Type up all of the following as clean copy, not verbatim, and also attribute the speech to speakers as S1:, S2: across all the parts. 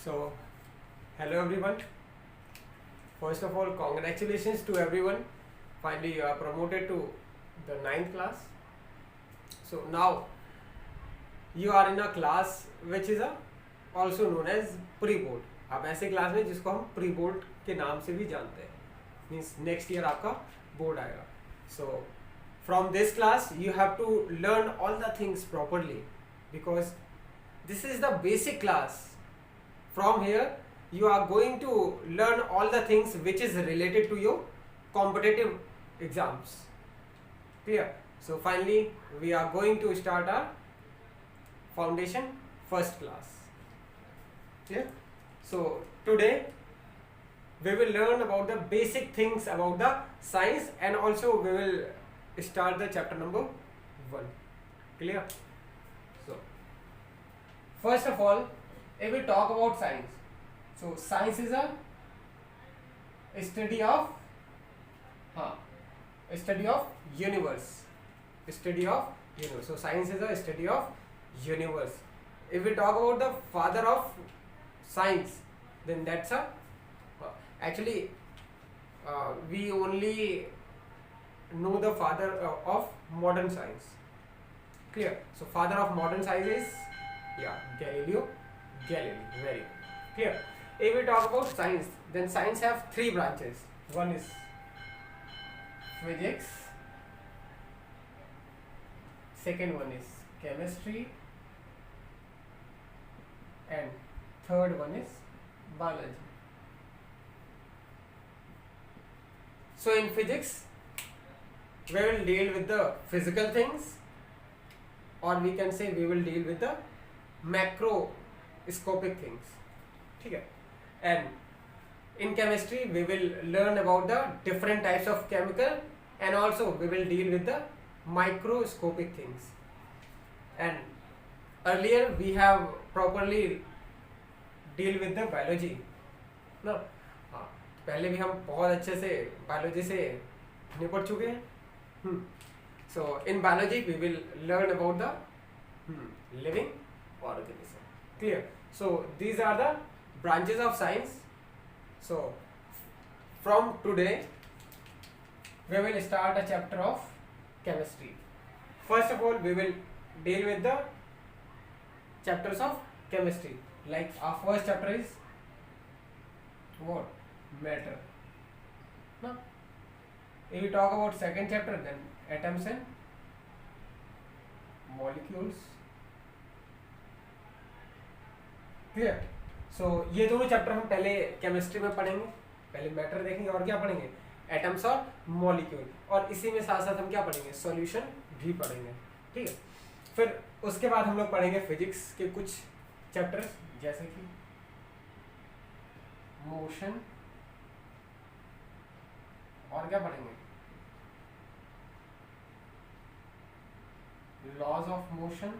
S1: So, hello everyone. First of all, congratulations to everyone. Finally, you are promoted to the ninth class. So now you are in a class which is also known as pre-board. आप ऐसे class में जिसको हम pre board के नाम से भी जानते हैं. मीन्स नेक्स्ट ईयर आपका बोर्ड आएगा. So from this class you have to learn all the things properly because this is the basic class. From here you are going to learn all the things which is related to your competitive exams. Clear? So finally we are going to start our foundation first class. Clear? So today we will learn about the basic things about the science, and also we will start the chapter number 1. Clear? So first of all, if we talk about science, so science is a study of universe. Study of universe. So science is a study of universe. If we talk about the father of science, then that's a actually we only know the father of modern science. Clear? So father of modern science is Galileo Galilei. Very good. Clear? If we talk about science, then science have 3 branches. One is physics, second one is chemistry, and third one is biology. So in physics we will deal with the physical things, or we can say we will deal with the macroscopic things. ठीक है? And in chemistry we will learn about the different types of chemical, and also we will deal with the microscopic things. And earlier we have properly deal with the biology. No? पहले भी हम बहुत अच्छे से biology से निपट चुके हैं. So in biology we will learn about the living organism. Clear? So these are the branches of science. So from today we will start a chapter of chemistry. First of all we will deal with the chapters of chemistry. Like our first chapter is what? Matter. No? If we talk about second chapter, then atoms and molecules. Clear? So ये दोनों chapter हम पहले chemistry में पढ़ेंगे. पहले matter देखेंगे और क्या पढ़ेंगे? एटम्स और मॉलिक्यूल. और इसी में साथ साथ हम क्या पढ़ेंगे? सॉल्यूशन भी पढ़ेंगे. ठीक है? फिर उसके बाद हम लोग पढ़ेंगे फिजिक्स के कुछ चैप्टर्स, जैसे कि मोशन, और क्या पढ़ेंगे? Laws of motion.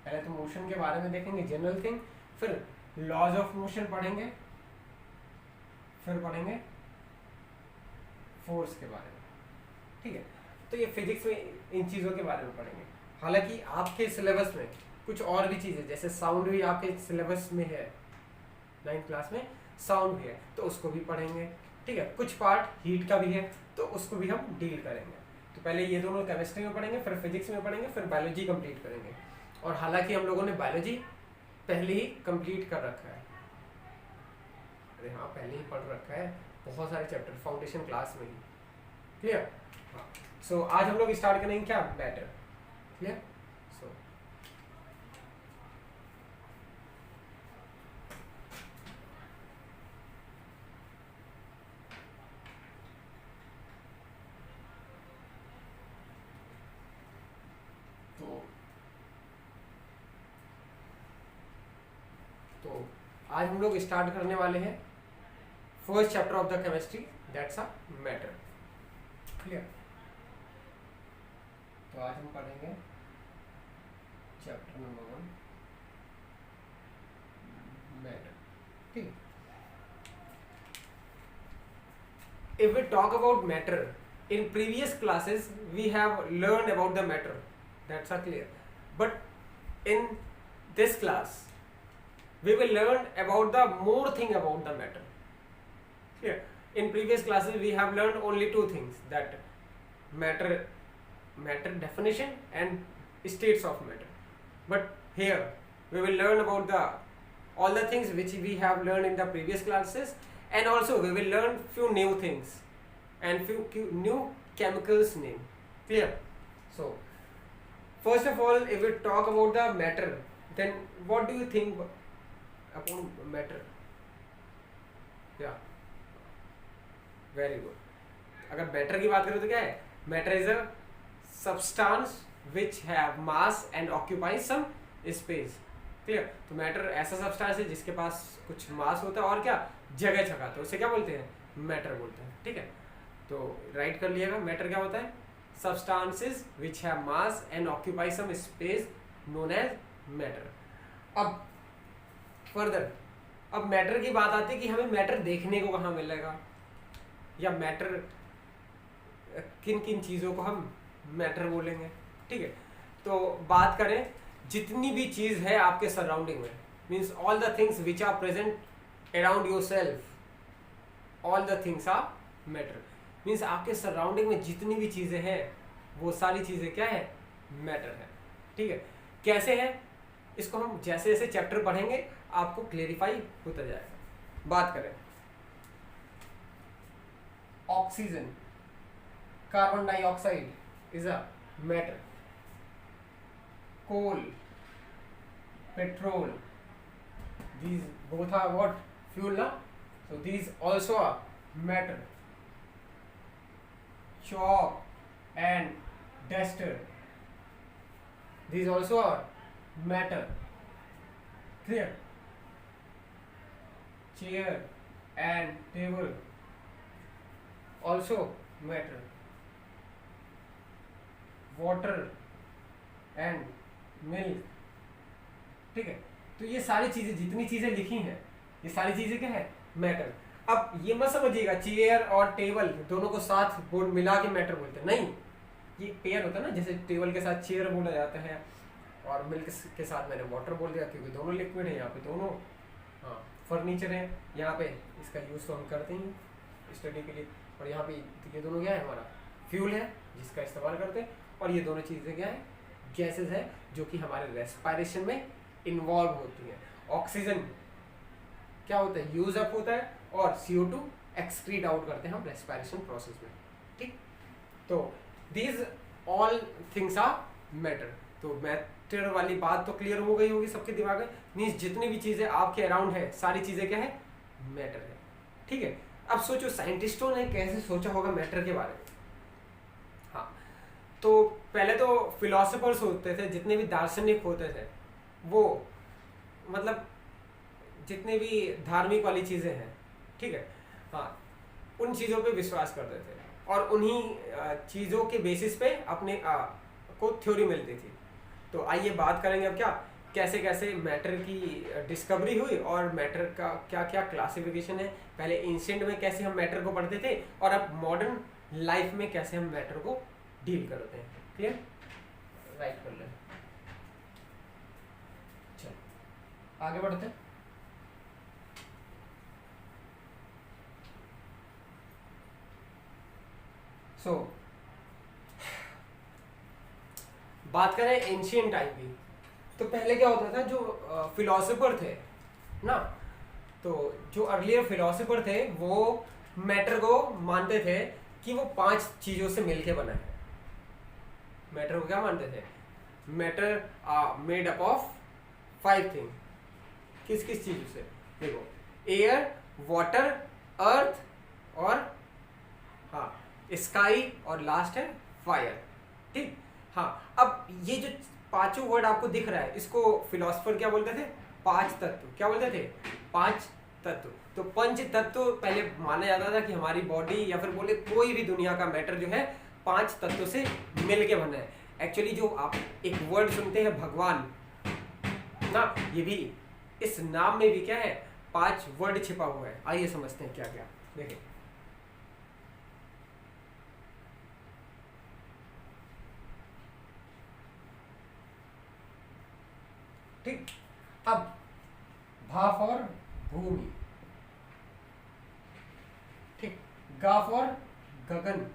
S1: पहले तो मोशन के बारे में देखेंगे, जनरल थिंग. फिर लॉज ऑफ मोशन पढ़ेंगे, फिर पढ़ेंगे फोर्स के बारे में. ठीक है? तो ये फिजिक्स में इन चीज़ों के बारे में पढ़ेंगे. हालांकि आपके सिलेबस में कुछ और भी चीज़ें, जैसे साउंड भी आपके सिलेबस में है, 9th क्लास में साउंड भी है, तो उसको भी पढ़ेंगे. ठीक है? कुछ पार्ट हीट का भी है, तो उसको भी हम डील करेंगे. तो पहले ये दोनों केमिस्ट्री में पढ़ेंगे, फिर फिजिक्स में पढ़ेंगे, फिर बायोलॉजी कंप्लीट करेंगे. और हालांकि हम लोगों ने बायोलॉजी पहले ही कंप्लीट कर रखा है. अरे हाँ, पहले ही पढ़ रखा है बहुत सारे चैप्टर फाउंडेशन क्लास में ही. क्लियर? हाँ. सो आज हम लोग स्टार्ट करेंगे क्या? मैटर. क्लियर? सो तो आज हम लोग स्टार्ट करने वाले हैं first chapter of the chemistry, that's a matter. Clear? तो आज हम पढ़ेंगे चैप्टर नंबर 1, मैटर. ठीक. If we talk about matter, in previous classes we have learned about the matter, that's a clear. But in this class we will learn about the more thing about the matter. Clear? In previous classes we have learned only two things, that matter definition and states of matter. But here we will learn about the all the things which we have learned in the previous classes, and also we will learn few new things and few new chemicals name. Clear? So first of all, if we talk about the matter, then what do you think about matter? Yeah, very good. अगर matter की बात करें तो क्या है? Matter is a substance which have mass and occupies some space. Clear? तो matter ऐसा substance है जिसके पास कुछ मास होता है और क्या जगह छका, तो उसे क्या बोलते हैं? मैटर बोलते हैं. ठीक है, तो राइट कर लिएगा. मैटर क्या होता है? Substances which have mass and occupy some space known as matter. अब फर्दर, अब मैटर की बात आती है कि हमें मैटर देखने को कहाँ मिलेगा, या मैटर किन किन चीज़ों को हम मैटर बोलेंगे. ठीक है, तो बात करें जितनी भी चीज़ है आपके सराउंडिंग में, means all the things which are present around yourself, all the things are matter. Means आपके सराउंडिंग में जितनी भी चीज़ें हैं वो सारी चीज़ें क्या है? मैटर है. ठीक है, कैसे है इसको हम जैसे जैसे चैप्टर पढ़ेंगे आपको क्लेरिफाई होता जाएगा. बात करें oxygen, carbon dioxide is a matter. Coal, petrol, these both are what? Fuel, na? So these also are matter. Chalk and duster, these also are matter. Clear? Chair and table also matter. Water and milk. ठीक है, तो ये सारी चीजें, जितनी चीजें लिखी हैं, ये सारी चीजें क्या है? मैटर. अब ये मत समझिएगा चेयर और टेबल दोनों को साथ बोल मिला के मैटर बोलते हैं, नहीं. ये पेयर होता है ना, जैसे टेबल के साथ चेयर बोला जाता है और मिल्क के साथ मैंने वाटर बोल दिया, क्योंकि दोनों लिक्विड है यहाँ पे, दोनों हाँ फर्नीचर है यहाँ पे, इसका यूज़ तो हम करते हैं स्टडी के लिए. और यहाँ पे ये दोनों क्या है? हमारा फ्यूल है जिसका इस्तेमाल करते हैं, और ये दोनों चीज़ें क्या है? गैसेस है जो कि हमारे रेस्पिरेशन में इन्वॉल्व होती है. ऑक्सीजन क्या होता है? यूज अप होता है, और CO2 एक्सक्रीट आउट करते हैं हम रेस्पिरेशन प्रोसेस में. ठीक, तो these all things are matter. तो मैटर वाली बात तो क्लियर हो गई होगी सबके दिमाग में. मीन्स जितनी भी चीजें आपके अराउंड है सारी चीजें क्या है? मैटर है. ठीक है, अब सोचो साइंटिस्टों ने कैसे सोचा होगा मैटर के बारे में. हाँ, तो पहले तो फिलोसोफर्स होते थे, जितने भी दार्शनिक होते थे, वो मतलब जितने भी धार्मिक वाली चीज़ें हैं, ठीक है, हाँ, उन चीज़ों पे विश्वास करते थे और उन्हीं चीज़ों के बेसिस पे अपने को थ्योरी मिलती थी. तो आइए बात करेंगे अब क्या कैसे कैसे मैटर की डिस्कवरी हुई और मैटर का क्या क्या क्लासिफिकेशन है. पहले एंशिएंट में कैसे हम मैटर को पढ़ते थे और अब मॉडर्न लाइफ में कैसे हम मैटर को डील करते हैं. क्लियर? राइट कर लें. चलो आगे बढ़ते हैं. सो बात करें एंशिएंट टाइम की, तो पहले क्या होता था, जो फिलोसोफर थे ना, तो जो अर्लियर फिलोसोफर थे वो मैटर को मानते थे कि वो 5 चीज़ों से मिलके बना है. मैटर को क्या मानते थे? Matter made up of 5 thing. किस किस चीज़ों से? देखो, एयर, वाटर, अर्थ और हाँ स्काई, और लास्ट है फायर. ठीक, हाँ. अब ये जो 5 वर्ड आपको दिख रहा है, इसको फिलोसोफर क्या बोलते थे? 5 तत्व. क्या बोलते थे? 5 तत्व. तो पंच तत्व पहले माना जाता था कि हमारी बॉडी या फिर बोले कोई भी दुनिया का मैटर जो है 5 तत्वों से मिल के बना है. एक्चुअली जो आप एक वर्ड सुनते हैं भगवान ना, ये भी इस नाम में भी क्या है? 5 वर्ड छिपा हुआ है. आइए समझते हैं क्या क्या. देखिए, ठीक. अब भा फॉर भूमि, ठीक, गा फॉर गगन,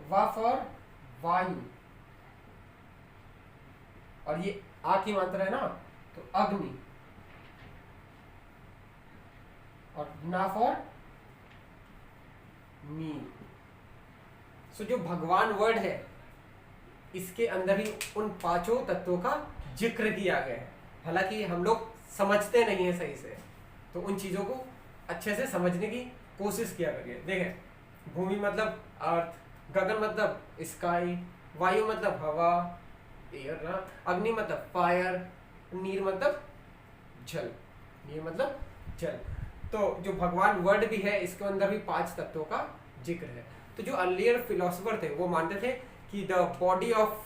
S1: वा फॉर वायु, और ये आ की मात्रा है ना तो अग्नि, और ना फॉर नील। सो जो भगवान वर्ड है इसके अंदर ही उन पांचों तत्वों का जिक्र किया गया है। हालांकि हम लोग समझते नहीं है सही से, तो उन चीजों को अच्छे से समझने की कोशिश किया करिए। देखें, भूमि मतलब अर्थ, गगन मतलब स्काई, वायु मतलब हवा एयर ना, अग्नि मतलब फायर, नीर मतलब जल, नीर मतलब जल। तो जो भगवान वर्ड भी है इसके अंदर भी पांच तत्वों का जिक्र है। तो जो अर्लियर फिलोसोफर थे वो मानते थे कि the body of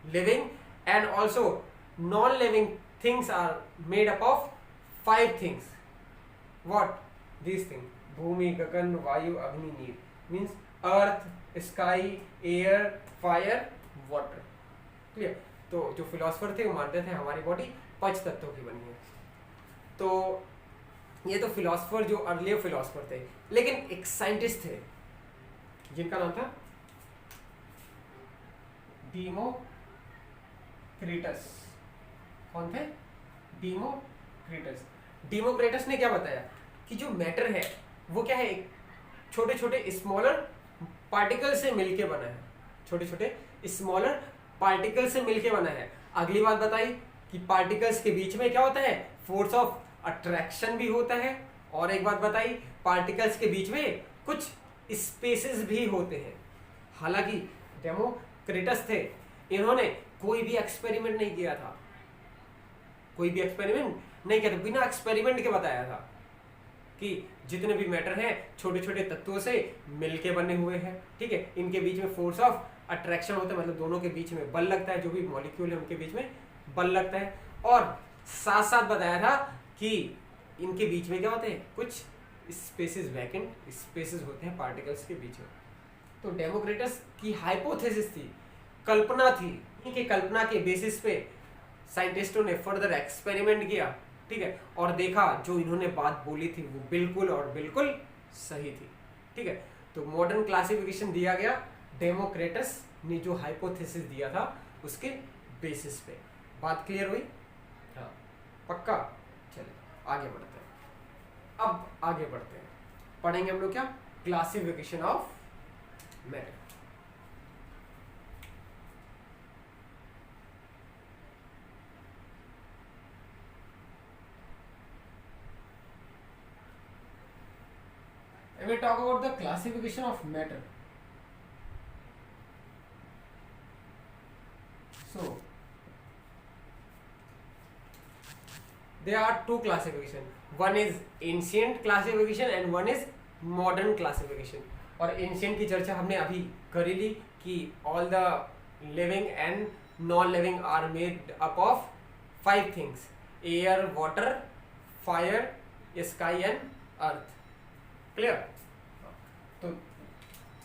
S1: living and also non living things are made up of 5 things. What these thing? भूमि, गगन, वायु, अग्नि, नीर, means earth, sky, air, fire, water. Clear? तो जो फिलोसोफर थे वो मानते थे हमारी बॉडी 5 तत्वों की बनी है। तो ये तो फिलोसोफर जो अर्लियर फिलोसोफर थे, लेकिन एक साइंटिस्ट थे जिनका नाम था डीमोक्रिटस। कौन थे? डीमोक्रिटस। डीमोक्रिटस ने क्या बताया कि जो मैटर है वो क्या है, एक छोटे छोटे स्मॉलर पार्टिकल से मिलके बना है, छोटे छोटे स्मॉलर पार्टिकल से मिलके बना है। अगली बात बताई कि पार्टिकल्स के बीच में क्या होता है, फोर्स ऑफ अट्रैक्शन भी होता है। और एक बात बताई, पार्टिकल्स के बीच में कुछ स्पेसेस भी होते हैं। हालांकि डेमोक्रिटस थे, इन्होंने कोई भी एक्सपेरिमेंट नहीं किया था, कोई भी एक्सपेरिमेंट नहीं किया था, बिना एक्सपेरिमेंट के बताया था कि जितने भी मैटर हैं छोटे छोटे तत्वों से मिलके बने हुए हैं। ठीक है, इनके बीच में फोर्स ऑफ अट्रैक्शन होता है, मतलब दोनों के बीच में बल लगता है, जो भी मॉलिक्यूल है उनके बीच में बल लगता है। और साथ साथ बताया था कि इनके बीच में क्या होते हैं, कुछ स्पेसेस, वैकेंट स्पेसेस होते हैं पार्टिकल्स के बीच में। तो डेमोक्रिटस की हाइपोथेसिस थी, कल्पना थी, कि कल्पना के बेसिस पे साइंटिस्टों ने फर्दर एक्सपेरिमेंट किया, ठीक है, और देखा जो इन्होंने बात बोली थी वो बिल्कुल और बिल्कुल सही थी। ठीक है, तो मॉडर्न क्लासिफिकेशन दिया गया डेमोक्रिटस ने जो हाइपोथेसिस दिया था उसके बेसिस पे। बात क्लियर हुई? हाँ, पक्का? चलिए आगे बढ़ते हैं। अब आगे बढ़ते हैं, पढ़ेंगे हम लोग क्या, classification of matter. When we talk about the classification of matter, so there are two classification. One is ancient classification and one is modern classification. और ancient की चर्चा हमने अभी करी ली कि all the living and non-living are made up of 5 things: air, water, fire, sky and earth. Clear? तो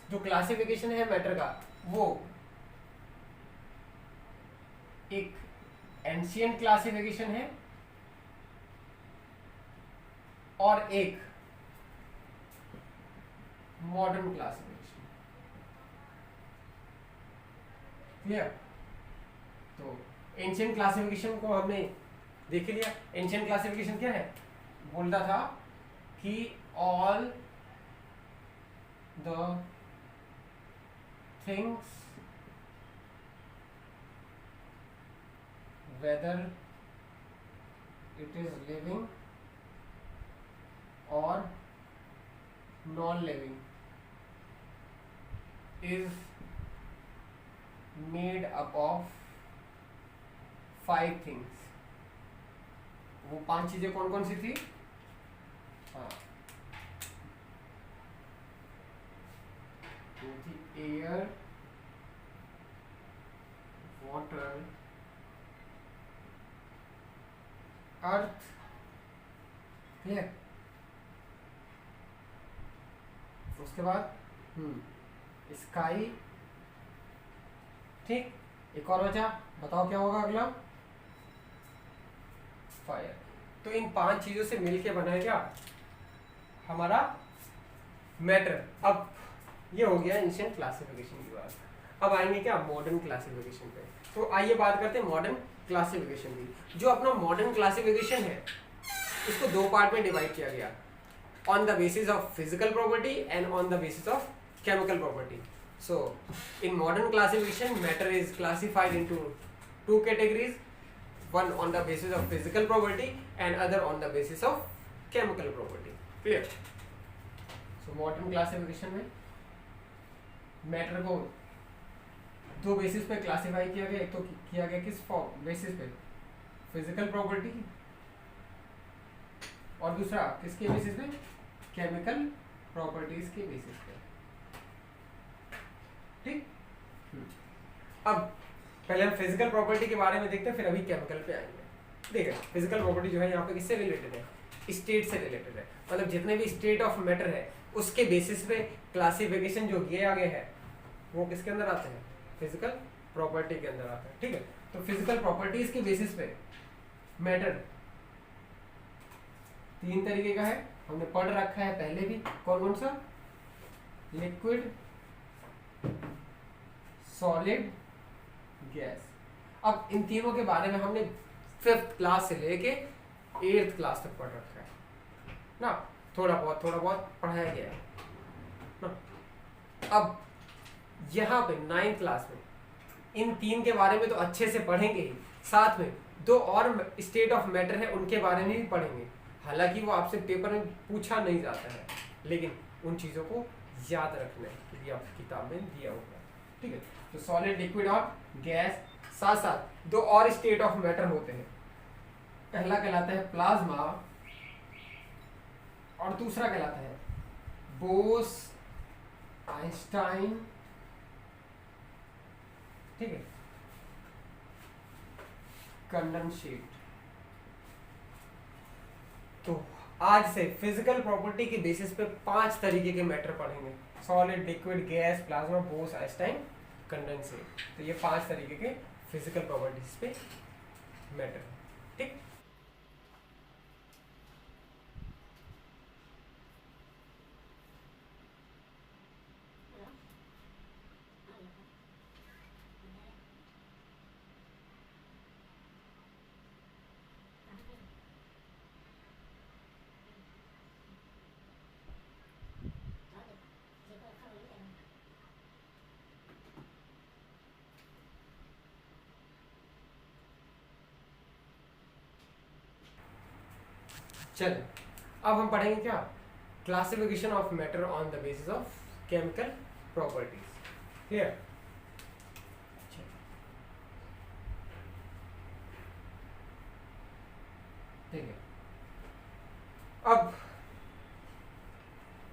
S1: जो classification है मैटर का वो एक एंशिएंट क्लासिफिकेशन है और एक मॉडर्न क्लासिफिकेशन। क्लियर? तो एंशिएंट क्लासिफिकेशन को हमने देख लिया। एंशिएंट क्लासिफिकेशन क्या है? बोलता था कि all the things, whether it is living or non-living, is made up of 5 things. वो 5 चीजें कौन कौन सी थी? हाँ, air, water, earth, क्लियर? उसके बाद स्काई, ठीक, एक और बचा, बताओ क्या होगा अगला? फायर। तो इन 5 चीजों से मिलके बना है क्या हमारा मैटर। अब ये हो गया एंशिएंट क्लासिफिकेशन की बात। अब आएंगे क्या मॉडर्न क्लासिफिकेशन पे। तो आइए बात करते हैं मॉडर्न क्लासिफिकेशन की। जो अपना मॉडर्न क्लासिफिकेशन है इसको 2 पार्ट में डिवाइड किया गया, on the basis of physical property and on the basis of chemical property. So in modern classification matter is classified into 2 categories, one on the basis of physical property and other on the basis of chemical property. Clear? So modern classification में matter को 2 basis पे classify किया गया। एक तो किया गया किस बेसिस पे, फिजिकल प्रॉपर्टी, और दूसरा किसके बेसिस पे, केमिकल प्रॉपर्टीज के बेसिस पे। ठीक, अब पहले हम फिजिकल प्रॉपर्टी के बारे में देखते हैं, फिर अभी केमिकल पे आएंगे। देखिए फिजिकल प्रॉपर्टी जो है यहाँ पे किससे रिलेटेड है, स्टेट से रिलेटेड है। मतलब जितने भी स्टेट ऑफ मैटर है उसके बेसिस पे क्लासिफिकेशन जो किया गया है वो किसके अंदर आते हैं, फिजिकल प्रॉपर्टी के अंदर आता है। ठीक है, तो फिजिकल प्रॉपर्टीज के बेसिस पे मैटर 3 तरीके का है, हमने पढ़ रखा है पहले भी। कौन कौन सा, लिक्विड, सॉलिड, गैस। अब इन तीनों के बारे में हमने 5th क्लास से लेके 8th क्लास तक पढ़ रखा है ना, थोड़ा बहुत पढ़ाया गया है ना। अब यहाँ पे 9th क्लास में इन 3 के बारे में तो अच्छे से पढ़ेंगे ही, साथ में 2 और स्टेट ऑफ मैटर है उनके बारे में भी पढ़ेंगे। हालांकि वो आपसे पेपर में पूछा नहीं जाता है, लेकिन उन चीज़ों को याद रखना है क्योंकि आपकी किताब में दिया होगा। ठीक है, तो सॉलिड, लिक्विड और गैस, साथ साथ 2 और स्टेट ऑफ मैटर होते हैं। पहला कहलाता है प्लाज्मा और दूसरा कहलाता है बोस आइंस्टाइन। ठीक है, कंडेंसेट। तो आज से फिजिकल प्रॉपर्टी के बेसिस पे 5 तरीके के मैटर पढ़ेंगे, solid, liquid, gas, plasma, Bose Einstein, condensate. तो ये 5 तरीके के फिजिकल प्रॉपर्टीज पे मैटर। ठीक, चलिए अब हम पढ़ेंगे क्या, classification of matter on the basis of chemical properties. Clear? ठीक है, अब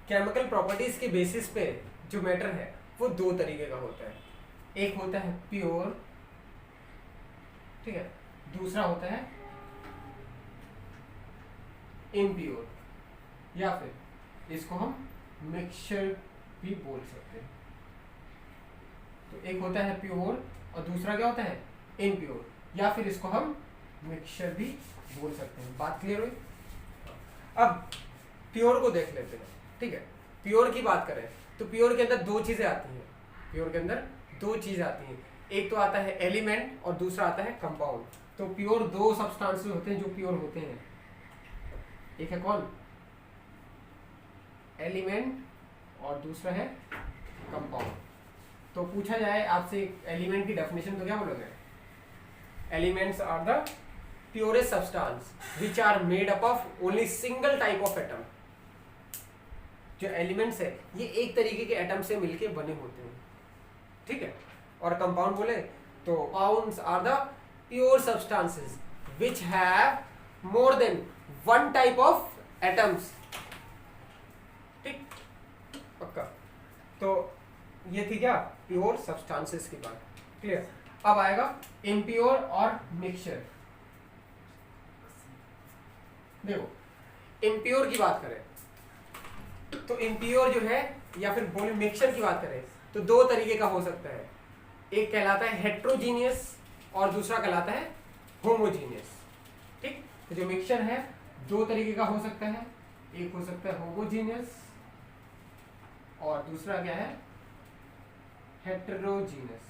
S1: केमिकल प्रॉपर्टीज के बेसिस पे जो मैटर है वो 2 तरीके का होता है। एक होता है प्योर, ठीक है, दूसरा होता है इम्प्योर, या फिर इसको हम मिक्सचर भी बोल सकते हैं। तो एक होता है प्योर और दूसरा क्या होता है, इम्प्योर, या फिर इसको हम मिक्सचर भी बोल सकते हैं। बात क्लियर हुई? अब प्योर को देख लेते हैं। ठीक है, प्योर की बात करें तो प्योर के अंदर 2 चीजें आती हैं। प्योर के अंदर 2 चीजें आती हैं, एक तो आता है एलिमेंट और दूसरा आता है कंपाउंड। तो प्योर 2 सब्सटेंसेस होते हैं जो प्योर होते हैं। एक है कौन, एलिमेंट, और दूसरा है कंपाउंड। तो पूछा जाए आपसे एलिमेंट की डेफिनेशन तो क्या बोलोगे? Elements are the purest substance which are made up of only single type of atom. जो एलिमेंट्स है ये एक तरीके के एटम से मिलके बने होते हैं। ठीक है, और कंपाउंड बोले तो compounds are the pure substances which have more than 1 type of atoms. ठीक, पक्का? तो ये थी क्या प्योर सब्सटेंसेस की बात। क्लियर? अब आएगा इम्प्योर और मिक्सचर। देखो इम्प्योर की बात करें तो इम्प्योर जो है, या फिर बोले मिक्सचर की बात करें तो 2 तरीके का हो सकता है। एक कहलाता है हेट्रोजीनियस और दूसरा कहलाता है होमोजीनियस। ठीक, तो जो मिक्सचर है दो तरीके का हो सकता है, एक हो सकता है होमोजीनियस और दूसरा क्या है, हेटेरोजीनियस।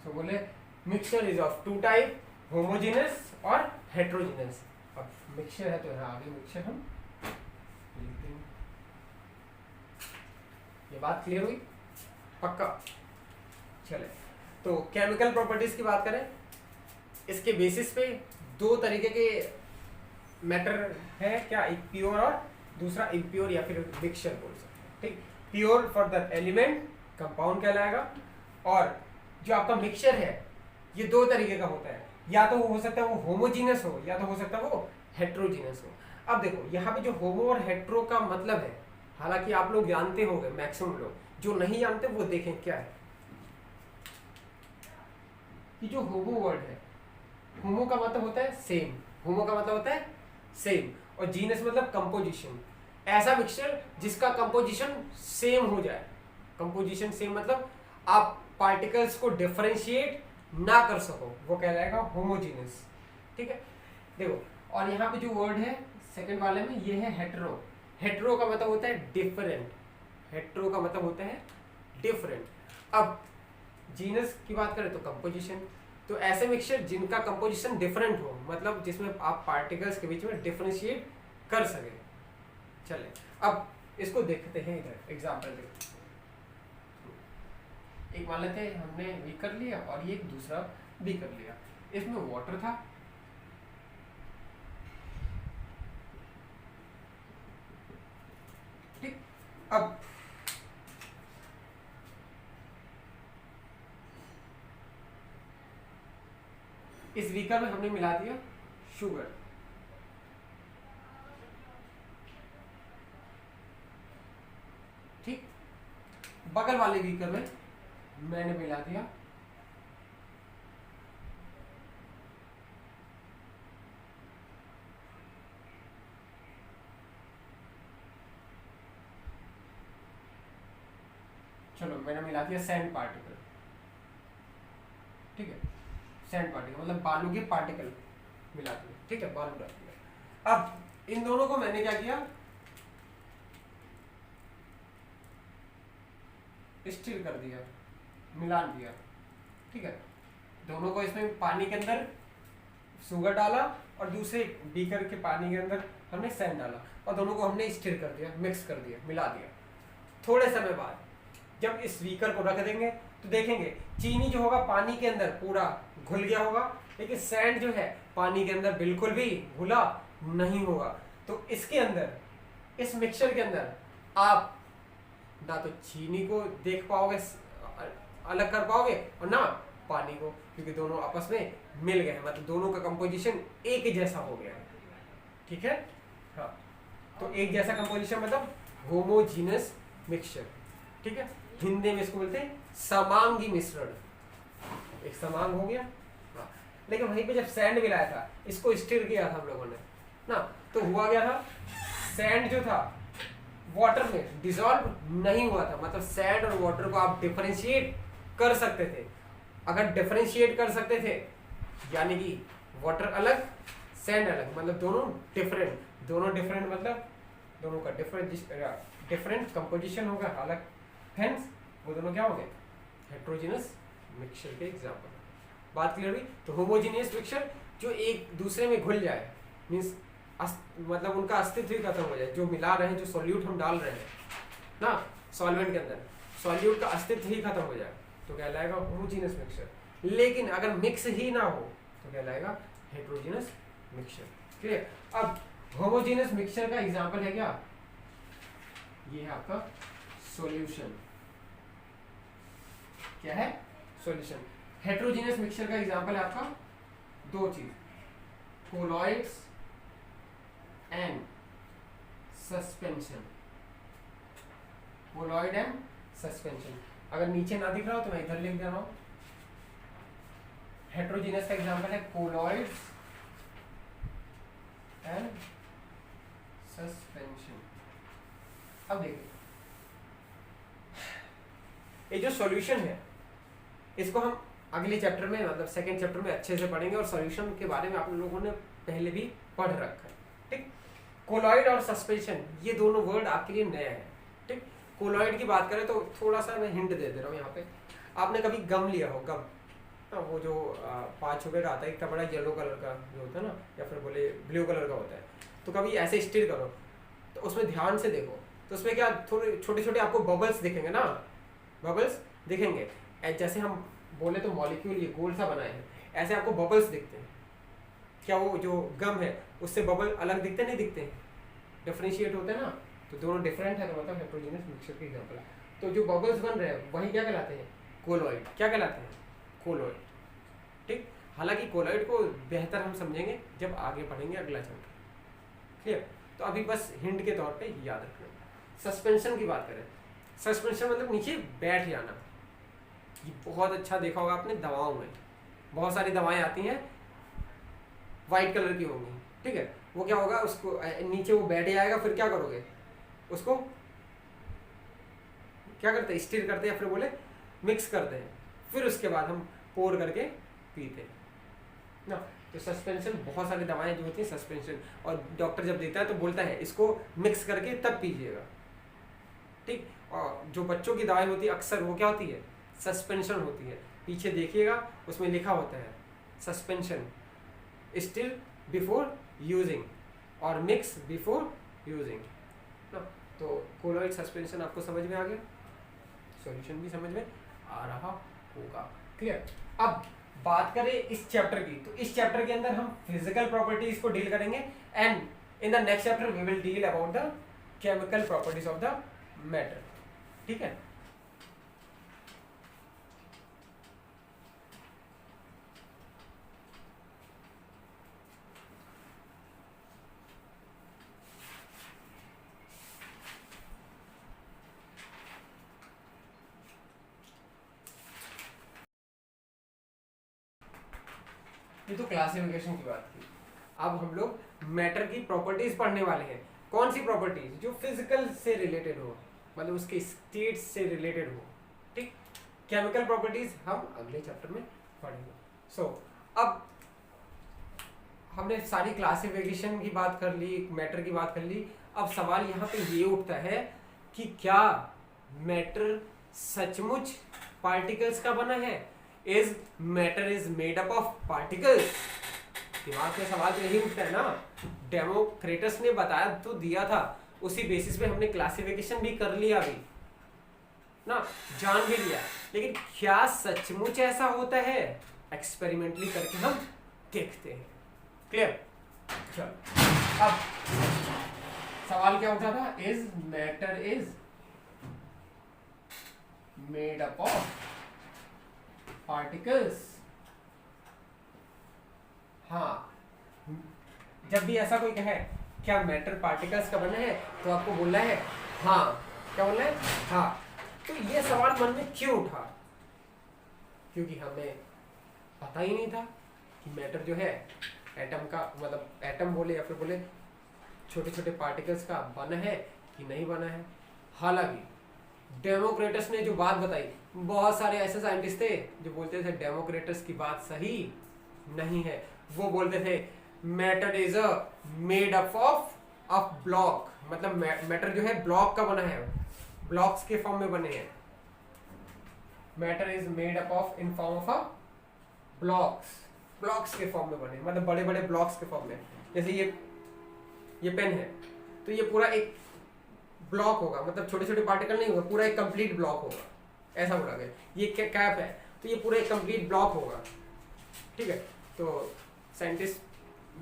S1: सो बोले mixture is of two type, homogeneous और हेटेरोजीनियस। अब मिक्सचर है तो यहाँ आगे मिक्सचर हम लिखते हैं। ये बात क्लियर हुई? पक्का? चले, तो केमिकल प्रॉपर्टीज की बात करें, इसके बेसिस पे दो तरीके के मैटर है क्या, एक प्योर और दूसरा इम्प्योर या फिर मिक्सचर बोल सकते हैं। ठीक, pure for the element compound कहलाएगा, और जो आपका मिक्सचर है ये दो तरीके का होता है, या तो वो हो सकता है वो होमोजीनियस हो या तो हो सकता है वो हेट्रोजीनियस हो। अब देखो यहाँ पे जो होमो और हेट्रो का मतलब है, हालांकि आप लोग जानते होंगे, मैक्सिमम लोग, जो नहीं जानते वो देखें क्या है कि जो होमो वर्ड है, होमो का मतलब होता है सेम, होमो का मतलब होता है सेम, और जीनस मतलब कंपोजिशन। ऐसा मिक्सचर जिसका कंपोजिशन सेम हो जाए, कंपोजिशन सेम मतलब आप पार्टिकल्स को डिफरेंशिएट ना कर सको, वो कहलाएगा होमोजीनियस। ठीक है, देखो, और यहाँ पे जो वर्ड है सेकंड वाले में ये है हेटेरो। हेटेरो का मतलब होता है डिफरेंट, हेटेरो का मतलब होता है डिफरेंट। अब जीनस की बात करें तो कंपोजिशन, तो ऐसे मिक्सचर जिनका कंपोजिशन डिफरेंट हो, मतलब जिसमें आप पार्टिकल्स के बीच में डिफरेंशिएट कर सके। चले, अब इसको देखते हैं, इधर एग्जांपल देखते हैं। एक मान लेते हैं हमने भी कर लिया और ये दूसरा भी कर लिया, इसमें वाटर था, ठीक। अब इस बीकर में हमने मिला दिया शुगर, ठीक। बगल वाले बीकर में मैंने मिला दिया चलो मैंने मिला दिया सैंड पार्टिकल, ठीक है, सैंड पार्टिकल मतलब बालू के पार्टिकल मिला दिए, ठीक है, बालू डाल दिया। अब इन दोनों को मैंने क्या किया, स्टिर कर दिया, मिलान दिया, ठीक है। दोनों को इसमें पानी के अंदर शुगर डाला और दूसरे बीकर के पानी के अंदर हमने सैंड डाला और दोनों को हमने स्टिर कर दिया, मिक्स कर दिया, मिला दिया। थोड़े समय बाद जब इस बीकर को रख देंगे तो देखेंगे चीनी जो होगा पानी के अंदर पूरा घुल गया होगा, लेकिन सैंड जो है पानी के अंदर बिल्कुल भी घुला नहीं होगा। तो इसके अंदर, इस मिक्सचर के अंदर आप ना तो चीनी को देख पाओगे, अलग कर पाओगे, और ना पानी को, क्योंकि दोनों आपस में मिल गए हैं, मतलब दोनों का कंपोजिशन एक जैसा हो गया है, ठीक है। हाँ, तो एक जैसा कंपोजिशन मतलब होमोजीनस मिक्सचर, ठीक है। हिंदी में इसको बोलते हैं समांगी मिश्रण, एक समांग हो गया। हाँ, लेकिन वहीं पे जब सैंड मिलाया था, इसको स्टिर किया था हम लोगों ने ना, तो हुआ गया था, सैंड जो था वाटर में डिसॉल्व नहीं हुआ था, मतलब सैंड और वाटर को आप डिफरेंशिएट कर सकते थे। अगर डिफरेंशिएट कर सकते थे यानी कि वाटर अलग सैंड अलग, मतलब दोनों डिफरेंट मतलब दोनों का डिफरेंट कंपोजिशन होगा अलग, हेंस वो दोनों क्या हो गए, हेट्रोजीनस मिक्सचर के एग्जांपल। बात क्लियर हुई? तो होमोजीनियस मिक्सचर जो एक दूसरे में घुल जाए, मींस मतलब उनका अस्तित्व ही खत्म हो जाए, जो मिला रहे हैं, जो सॉल्यूट हम डाल रहे हैं ना सॉल्वेंट के अंदर, सॉल्यूट का अस्तित्व ही खत्म हो जाए तो कहलाएगा होमोजीनियस मिक्सचर। लेकिन अगर मिक्स ही ना हो तो कहलाएगा हेट्रोजीनस मिक्सचर। क्लियर? अब होमोजीनियस मिक्सचर का एग्जांपल है क्या, ये है आपका सॉल्यूशन। क्या है? सॉल्यूशन। हेट्रोजीनियस मिक्सचर का एग्जांपल है आपका दो चीज, colloids and suspension. Colloid and suspension, अगर नीचे ना दिख रहा हो तो मैं इधर लिख दे रहा हूं। हेट्रोजीनियस का एग्जांपल है कोलॉइड्स एंड सस्पेंशन। अब देखिए, ये जो सॉल्यूशन है इसको हम अगले चैप्टर में मतलब सेकंड चैप्टर में अच्छे से पढ़ेंगे और सॉल्यूशन के बारे में आप लोगों ने पहले भी पढ़ रखा है। ठीक, कोलॉइड और सस्पेंशन ये दोनों वर्ड आपके लिए नए हैं। ठीक, कोलॉइड की बात करें तो थोड़ा सा मैं हिंट दे दे रहा हूँ यहाँ पे। आपने कभी गम लिया हो, गम, हाँ, वो जो 5 रुपये का आता है, इतना बड़ा येलो कलर का जो होता है ना, या फिर बोले ब्लू कलर का होता है, तो कभी ऐसे स्टिर करो तो उसमें ध्यान से देखो तो उसमें क्या थोड़े छोटे छोटे आपको बबल्स दिखेंगे ना, बबल्स दिखेंगे। जैसे हम बोले तो मॉलिक्यूल ये गोल सा बनाए हैं, ऐसे आपको बबल्स दिखते हैं। क्या वो जो गम है उससे बबल अलग दिखते नहीं दिखते हैं, डिफरेंशिएट होते हैं ना, तो दोनों डिफरेंट है तो मतलब हेट्रोजीनियस मिक्सचर की एग्जांपल है। तो जो बबल्स बन रहे हैं वही क्या कहलाते हैं, कोलॉइड। क्या कहलाते हैं, कोलॉइड। ठीक, हालांकि कोलॉइड को बेहतर हम समझेंगे जब आगे पढ़ेंगे अगला चैप्टर। क्लियर, तो अभी बस हिंट के तौर पे याद रखना। सस्पेंशन की बात करें, सस्पेंशन मतलब नीचे बैठ जाना। ये बहुत अच्छा देखा होगा आपने दवाओं में, बहुत सारी दवाएं आती हैं वाइट कलर की होंगी, ठीक है, वो क्या होगा, उसको नीचे वो बैठ जाएगा, फिर क्या करोगे, उसको क्या करते हैं, स्टीर करते हैं, फिर बोले मिक्स करते हैं, फिर उसके बाद हम पोर करके पीते हैं ना। तो सस्पेंशन, बहुत सारी दवाएं जो होती हैं सस्पेंशन, और डॉक्टर जब देता है तो बोलता है इसको मिक्स करके तब पीजिएगा। ठीक, और जो बच्चों की दवाई होती है अक्सर वो क्या होती है, सस्पेंशन होती है। पीछे देखिएगा उसमें लिखा होता है सस्पेंशन, स्टिल बिफोर यूजिंग और मिक्स बिफोर यूजिंग ना। तो कोलॉइड सस्पेंशन आपको समझ में आ गया, सॉल्यूशन भी समझ में आ रहा होगा। क्लियर, अब बात करें इस चैप्टर की, तो इस चैप्टर के अंदर हम फिजिकल प्रॉपर्टीज को डील करेंगे and in the next chapter we will deal about the chemical properties of the matter. ठीक है, ये तो क्लासिफिकेशन की बात थी। अब हम लोग मैटर की प्रॉपर्टीज पढ़ने वाले हैं। कौन सी प्रॉपर्टीज, जो फिजिकल से रिलेटेड हो, मतलब उसके स्टेट से रिलेटेड हो। ठीक, केमिकल प्रॉपर्टीज हम अगले चैप्टर में पढ़ेंगे। सो अब हमने सारी क्लासिफिकेशन की बात कर ली, मैटर की बात कर ली। अब सवाल यहाँ पे ये उठता है कि क्या मैटर सचमुच पार्टिकल्स का बना है? Is matter is made up of particles? दिमाग में सवाल तो यही उठता है ना। डेमोक्रेटस ने बताया तो दिया था, उसी बेसिस पे हमने क्लासिफिकेशन भी कर लिया अभी ना, जान भी लिया, लेकिन क्या सचमुच ऐसा होता है? एक्सपेरिमेंटली करके हम देखते हैं। क्लियर, चलो अब सवाल क्या उठा था, is matter is made up of particles? हाँ, जब भी ऐसा कोई कहे क्या मैटर पार्टिकल्स का बना है, तो आपको बोलना है हाँ। क्या बोलना है? हाँ। तो ये सवाल मन में क्यों उठा? क्योंकि हमें पता ही नहीं था कि मैटर जो है एटम का, मतलब एटम बोले या फिर बोले छोटे छोटे पार्टिकल्स का बना है कि नहीं बना है। हालांकि डेमोक्रेटस ने जो बात बताई, बहुत सारे ऐसे साइंटिस्ट थे जो बोलते थे डेमोक्रेटस की बात सही नहीं है। वो बोलते थे matter is a made up of block, मतलब मैटर जो है ब्लॉक का बना है, ब्लॉक्स के फॉर्म में बने हैं। Matter is made up of in form of a blocks, blocks के फॉर्म में बने, मतलब बड़े बड़े ब्लॉक्स के फॉर्म में। जैसे ये पेन है तो ये पूरा एक ब्लॉक होगा, मतलब छोटे छोटे पार्टिकल नहीं होगा, पूरा एक कंप्लीट ब्लॉक होगा, ऐसा बोला गया। ये कैप है तो ये पूरा एक कंप्लीट ब्लॉक होगा। ठीक है, तो साइंटिस्ट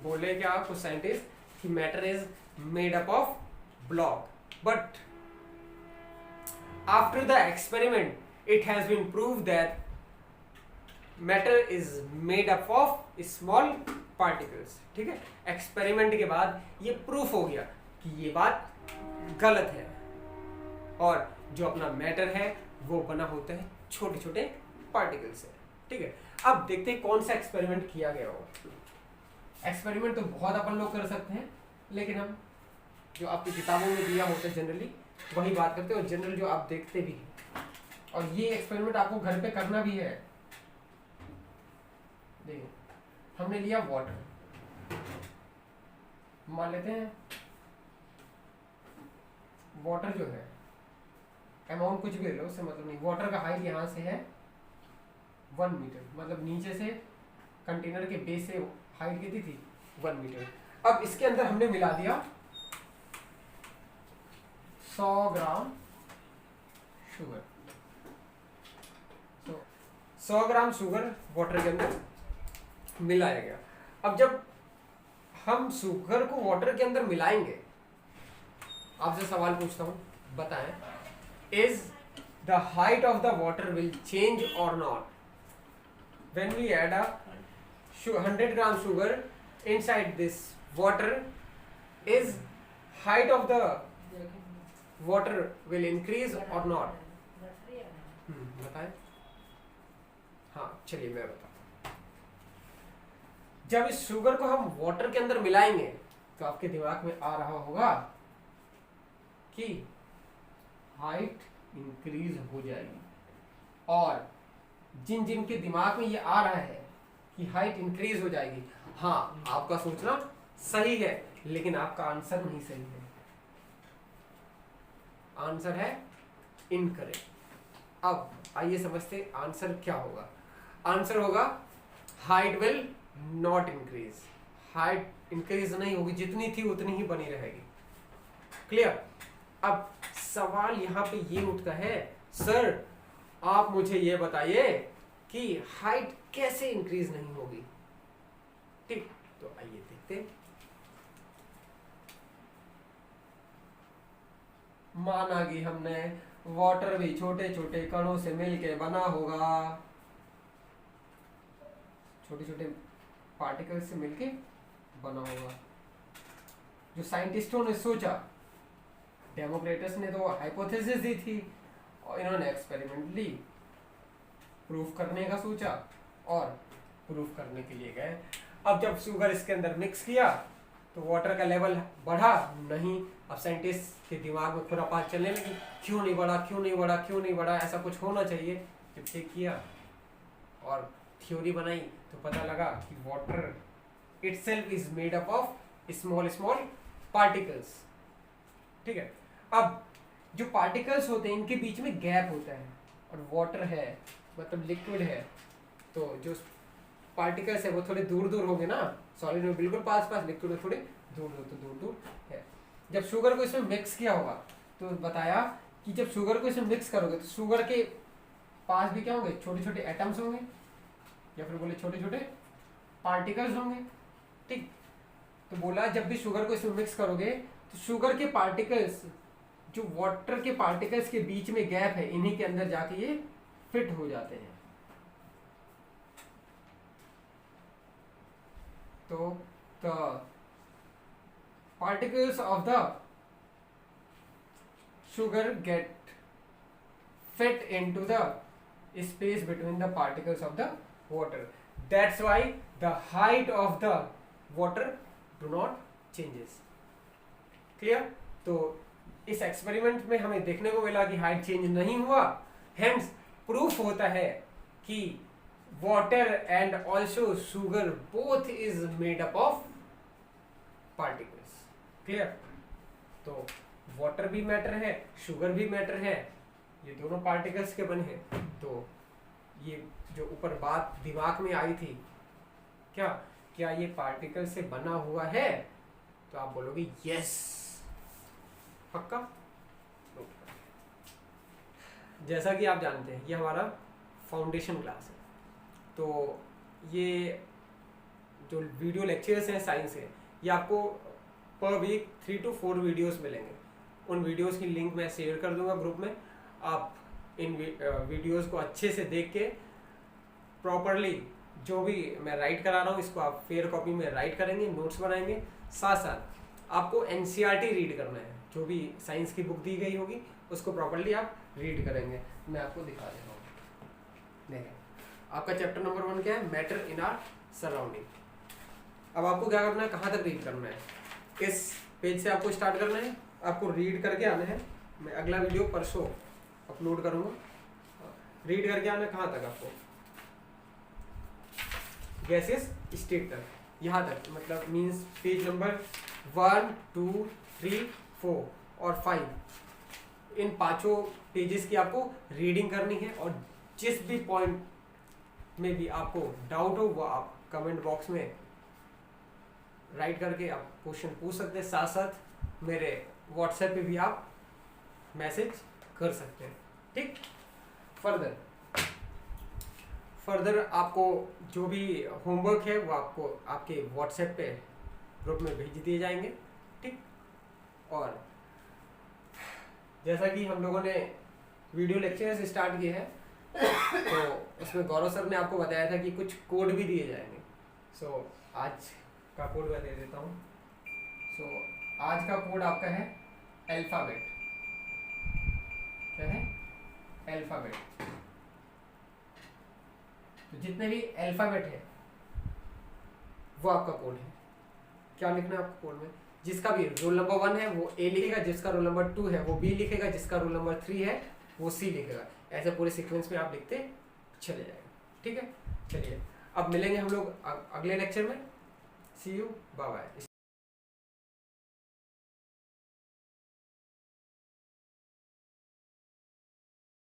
S1: बोले क्या, कुछ साइंटिस्ट, कि matter is made up of block, but after the experiment it has been proved that matter is made up of small particles. ठीक है, एक्सपेरिमेंट के बाद ये प्रूफ हो गया कि ये बात गलत है, और जो अपना मैटर है वो बना होता है छोटे छोटे पार्टिकल से। ठीक है, अब देखते हैं कौन सा एक्सपेरिमेंट किया गया होगा। एक्सपेरिमेंट तो बहुत अपन लोग कर सकते हैं, लेकिन हम जो आपकी किताबों में दिया होता है जनरली वही बात करते हैं, और जनरल जो आप देखते भी हैं। और ये एक्सपेरिमेंट आपको घर पे करना भी है, देखिए हमने लिया वाटर, मान लेते हैं वाटर जो है अमाउंट कुछ भी ले लो, उससे मतलब नहीं, वाटर का हाइट यहाँ से है 1 मीटर, मतलब नीचे से कंटेनर के बेस से हाइट कितनी थी 1 मीटर। अब इसके अंदर हमने मिला दिया 100 ग्राम शुगर, तो 100 ग्राम शुगर वाटर के अंदर मिलाया गया। अब जब हम शुगर को वाटर के अंदर मिलाएंगे, आपसे सवाल पूछता हूं, बताएं, is the height of the water will change और not when we add a 100 gram sugar inside this water? Is height of the water will increase or not? बताएं। हाँ चलिए मैं बताता हूँ। जब इस शुगर को हम वाटर के अंदर मिलाएंगे तो आपके दिमाग में आ रहा होगा कि हाइट इंक्रीज हो जाएगी, और जिन जिन के दिमाग में ये आ रहा है कि हाइट इंक्रीज हो जाएगी, हाँ आपका सोचना सही है, लेकिन आपका आंसर नहीं सही है। आंसर है इनकरेक्ट। अब आइए समझते आंसर क्या होगा। आंसर होगा height will not increase, height increase नहीं होगी, जितनी थी उतनी ही बनी रहेगी। क्लियर। अब सवाल यहाँ पे ये उठता है, सर आप मुझे ये बताइए कि हाइट कैसे इंक्रीज नहीं होगी। ठीक, तो आइए देखते हैं। माना कि हमने वाटर भी छोटे छोटे कणों से मिलके बना होगा, छोटे छोटे पार्टिकल से मिलके बना होगा। जो साइंटिस्टों ने सोचा, डेमोक्रेटस ने तो हाइपोथेसिस दी थी और इन्होंने एक्सपेरिमेंटली प्रूफ करने का सोचा और प्रूफ करने के लिए गए। अब जब शुगर इसके अंदर मिक्स किया तो वाटर का लेवल बढ़ा नहीं। अब साइंटिस्ट के दिमाग में खुरापात चलने लगी, क्यों नहीं बढ़ा, क्यों नहीं बढ़ा, क्यों नहीं बढ़ा, ऐसा कुछ होना चाहिए। जब चेक किया और थ्योरी बनाई तो पता लगा कि water itself is made up of small small particles. ठीक है। अब जो पार्टिकल्स होते हैं इनके बीच में गैप होता है, और वाटर है मतलब लिक्विड है, तो जो पार्टिकल्स है वो थोड़े दूर दूर होंगे ना, सॉलिड में बिल्कुल पास पास, लिक्विड में थोड़े दूर दूर, तो दूर दूर है। जब शुगर को इसमें मिक्स किया होगा तो बताया कि जब शुगर को इसमें मिक्स करोगे तो शुगर के पास भी क्या होंगे, छोटे छोटे एटम्स होंगे, या फिर बोले छोटे छोटे पार्टिकल्स होंगे। ठीक, तो बोला जब भी शुगर को इसमें मिक्स करोगे तो शुगर के पार्टिकल्स, जो वाटर के पार्टिकल्स के बीच में गैप है, इन्हीं के अंदर जाके ये फिट हो जाते हैं। तो the particles of the sugar get fit into the space between the particles of the water. That's why the height of the water do not changes. Clear? तो इस एक्सपेरिमेंट में हमें देखने को मिला कि हाइट चेंज नहीं हुआ, हेंस प्रूफ होता है कि water and also sugar both is made up of particles. Clear? तो वाटर भी मैटर है, शुगर भी मैटर है, ये दोनों पार्टिकल्स के बने हैं। तो ये जो ऊपर बात दिमाग में आई थी, क्या ये पार्टिकल से बना हुआ है, तो आप बोलोगे यस, पक्का। जैसा कि आप जानते हैं ये हमारा फाउंडेशन क्लास है, तो ये जो वीडियो लेक्चर्स हैं साइंस के, ये आपको पर वीक 3 to 4 वीडियोस मिलेंगे। उन वीडियोस की लिंक मैं शेयर कर दूंगा ग्रुप में। आप इन वीडियोस को अच्छे से देख के प्रॉपरली जो भी मैं राइट करा रहा हूँ इसको आप फेयर कॉपी में राइट करेंगे, नोट्स बनाएंगे। साथ साथ आपको एनसीईआरटी रीड करना है, जो भी साइंस की बुक दी गई होगी उसको प्रॉपरली आप रीड करेंगे। मैं आपको दिखा दे रहा हूँ। देखें, आपका चैप्टर नंबर 1 क्या है, मैटर इन आवर सराउंडिंग। अब आपको क्या करना है, कहाँ तक रीड करना है, इस पेज से आपको स्टार्ट करना है, आपको रीड करके आना है। मैं अगला वीडियो परसों अपलोड करूँगा, रीड करके आना है। कहाँ तक आपको, गैसेस स्टेट तक, यहाँ तक, मतलब मीन्स पेज नंबर 1 2 3 4 और 5, इन पांचों पेजेस की आपको रीडिंग करनी है। और जिस भी पॉइंट में भी आपको डाउट हो वो आप कमेंट बॉक्स में राइट करके आप क्वेश्चन पूछ सकते हैं। साथ साथ मेरे व्हाट्सएप पे भी आप मैसेज कर सकते हैं, ठीक। फर्दर आपको जो भी होमवर्क है वो आपको आपके व्हाट्सएप पे ग्रुप में भेज दिए जाएंगे, ठीक। और जैसा कि हम लोगों ने वीडियो लेक्चर स्टार्ट किए हैं तो उसमें गौरव सर ने आपको बताया था कि कुछ कोड भी दिए जाएंगे। सो आज का कोड मैं दे देता हूँ। सो आज का कोड आपका है अल्फाबेट। क्या है? अल्फाबेट। तो जितने भी अल्फाबेट है वो आपका कोड है। क्या लिखना है आपको कोड में? जिसका भी रोल नंबर 1 है वो ए लिखेगा, जिसका रोल नंबर 2 है वो बी लिखेगा, जिसका रोल नंबर 3 है वो सी लिखेगा। ऐसे पूरे सीक्वेंस में आप लिखते चले जाएगा, ठीक है। चलिए अब मिलेंगे हम लोग अगले लेक्चर में। सी यू, बाय बाय।